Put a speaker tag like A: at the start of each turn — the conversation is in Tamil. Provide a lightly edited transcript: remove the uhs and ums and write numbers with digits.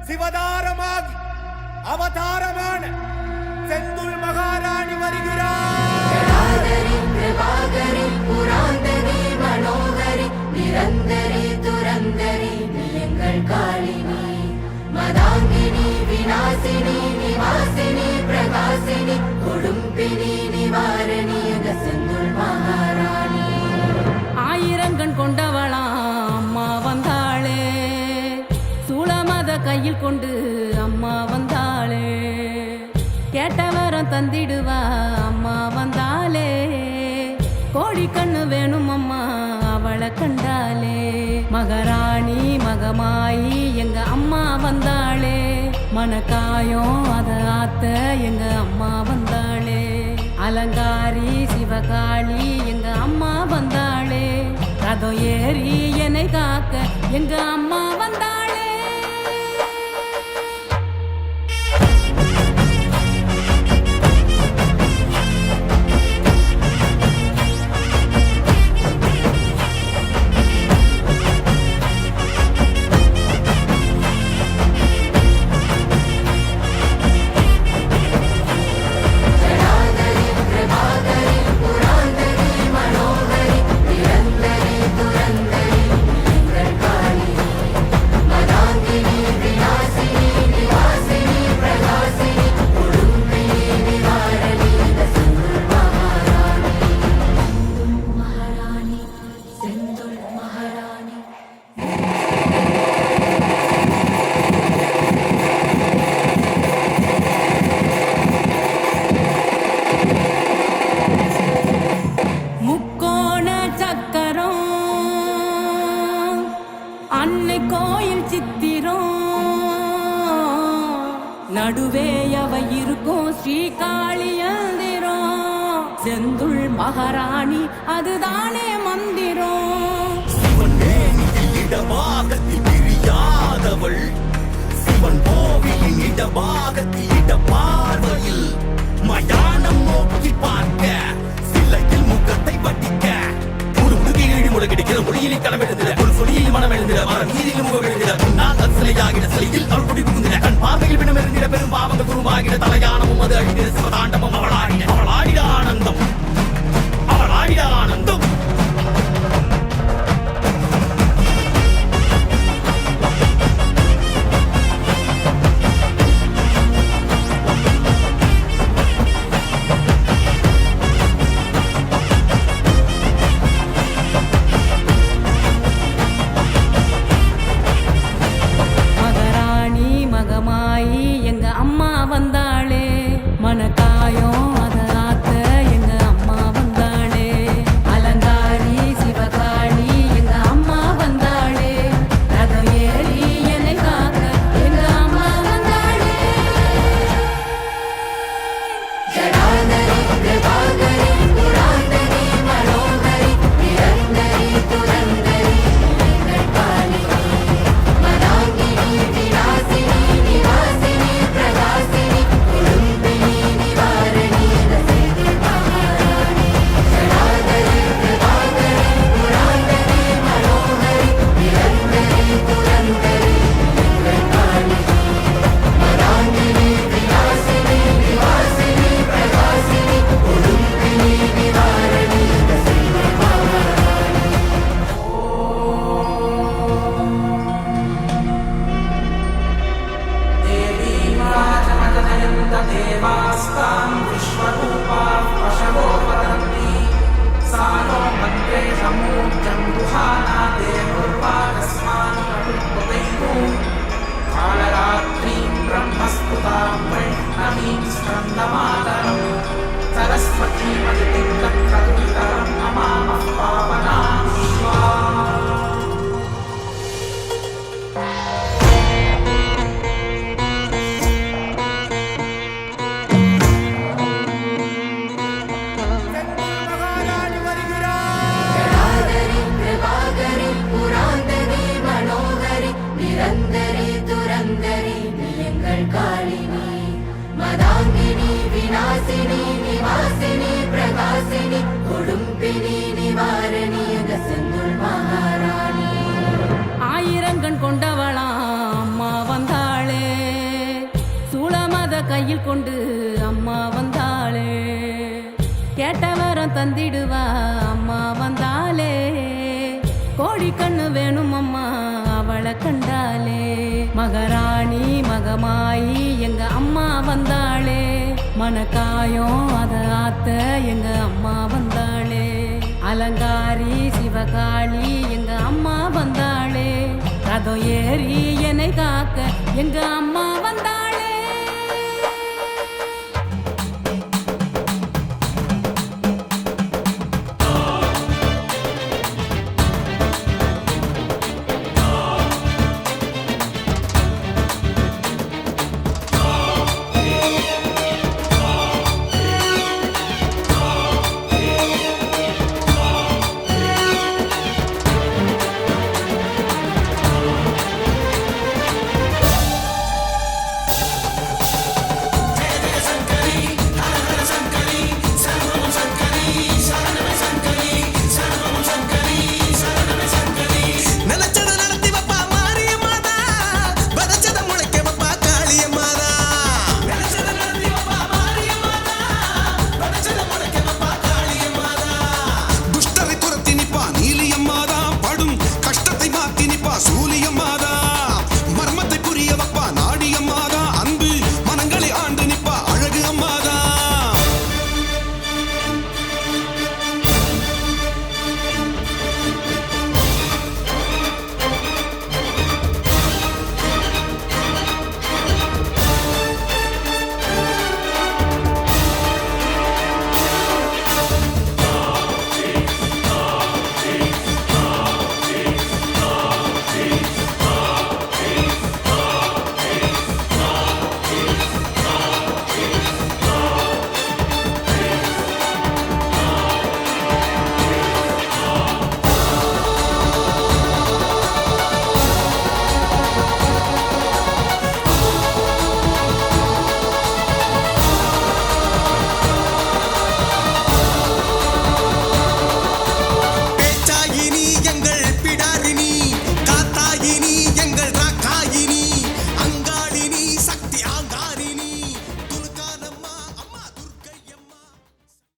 A: சிவதாரமாகி அவதாரமான செந்துள் மகாராணி வருகிறார்.
B: புராந்தரி மனோகரி நிரந்தரி துரந்தரி எங்கள் காளினி மதாங்கினி விநாசினி நிவாசினி பிரகாசினி கொடும்பினி நிவாரணி செந்துள் மகாராணி.
C: ஆயிரங்கண் கொண்டவளா அம்மா வந்தாளே, சூளமத கையில் கொண்டு அம்மா வந்தாளே, கேட்டவரம் தந்திடுவா அம்மா வந்தாளே, கோடி கண்ணு வேணும் அம்மா அவளை கண்டாலே. மகாராணி மகமாயி எங்க அம்மா வந்தாளே, மனக்காயம் அத ஆத்த எங்க அம்மா வந்தாளே. அலங்காரி சிவகாளி எங்க அம்மா வந்தாளே, ரதம் ஏறி என்னை காக்க எங்க அம்மா வந்தாளே. அன்னை கோயில் சித்திரம் நடுவே அவ இருக்கும் ஸ்ரீகாளியந்திரம். செந்துள் மகாராணி அதுதானே மந்திரம்.
A: சிவன் மேனியில் இடபாகத்தில் பிரியாதவள், சிவன் கோவிலின் இடபாகத்தில் இட பார்வையில் மயானம் நோக்கி பார்க்க, சிலையில் முகத்தை வட்டிக்க, ஒரு முடுகை முடக்கிடுகிற மொழியில் களம் எழுந்திட, ஒரு சொலியில் மனம் எழுந்திட, மரம் நீரில் முகம் எழுந்திட, முன்னால் சிலையாகிட சிலையில் அவள் குடி புகுந்திட, கண் பார்வையில் பிணம் எழுந்திட, பெரும் பாவங்கள் குருவாகிட, தலையானமும் அது அழிந்திட, சிவதாண்டமும் அவளாடிட, அவளாடிட ஆனந்தம், அவளாடிட ஆனந்தம்.
C: எங்க அம்மா வந்தாளே, மனக்காயம் அத ஆத்த எங்க அம்மா வந்தாளே. அலங்காரி சிவகாளி எங்க அம்மா வந்தாளே, ரதம் ஏறி என்னை காக்க எங்க அம்மா வந்தாளே.
B: ஜடாதரி பிரபாகரி புராந்தரி மனோகரி நிரந்தரி துரந்தரி எங்கள் காளினி மதாங்கினி விநாசினி நிவாசினி பிரகாசினி கொடும்பினி நிவாரணி செந்துள் மகாராணி. ஜடாதரி பிரபாகரி புராந்தரி மனோகரி நிரந்தரி துரந்தரி எங்கள் காளினி மதாங்கினி விநாசினி நிவாசினி பிரகாசினி கொடும்பினி நிவாரணி செந்துள் மகாராணி.
D: देवास्तां विश्वरूपाः पशवो वदन्ति सा नो मन्त्रे समूर्जं गुहाना देवोपाकस्मान् प्रभुत्वदैवो कालरात्रीं ब्रह्मस्तुतां वैष्णवीं स्कन्दमातरं सरस्वतीमदितिं तत्प्रतुलितरं नमामः पावनां विश्वा.
B: புராந்தரி மனோகரி நிரந்தரி துரந்தரி எங்கள் காளினி மதாங்கினி விநாசினி நிவாசினி பிரகாசினி கொடும்பினி நிவாரணி செந்துள் மகாராணி.
C: ஆயிரங்கண் கொண்டவளா அம்மா வந்தாளே, கையில் கொண்டு அம்மா வந்தாளே கேட்ட வரம் தந்திடுவா அம்மா வந்தாளே கோடி கண்ணு வேணும் அம்மா அவளை கண்டாலே மகராணி மகமாயி எங்க அம்மா வந்தாளே மனக்காயம் அத ஆத்த எங்க அம்மா வந்தாளே அலங்காரி சிவகாளி எங்க அம்மா வந்தாளே ரதம் ஏறி என்னை காக்க எங்க அம்மா